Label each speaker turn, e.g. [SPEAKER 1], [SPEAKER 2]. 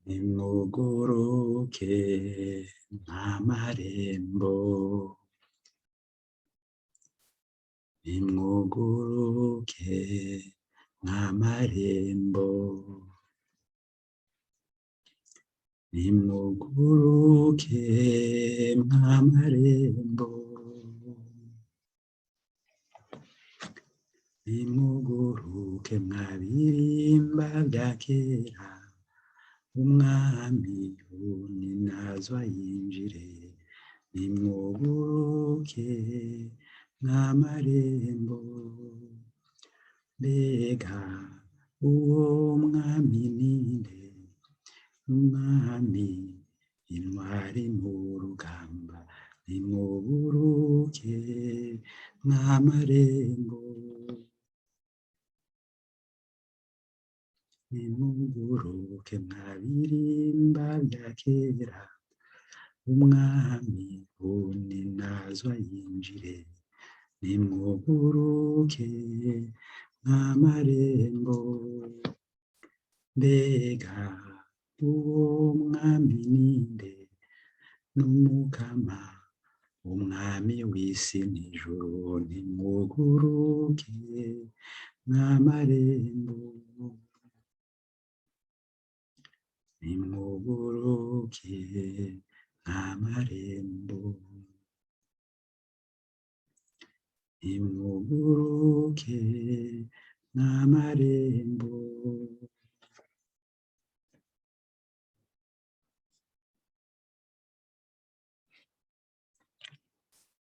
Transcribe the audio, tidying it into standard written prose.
[SPEAKER 1] nimuguruke nk'amarembo, nimuguruke nk'amarembo, nimuguruke nk'amarembo, nimuguruke mwabirimba bya kera, umwami uninazwa yinjire, nimuguruke nk'amarembo. Mbega uwo mwami ninde? Umwami intwari mu rugamba, nimuguruke nk'amarembo, nimuguruke mwabirimba bya kera, umwami uninazwa yinjire, nimuguruke nk'amarembo. Mbega uwo mwami ninde? N'umukama umwami w'isi n'ijuru, nimuguruke nk'amarembo, nimuguruke nk'amarembo, nimuguruke nk'amarembo.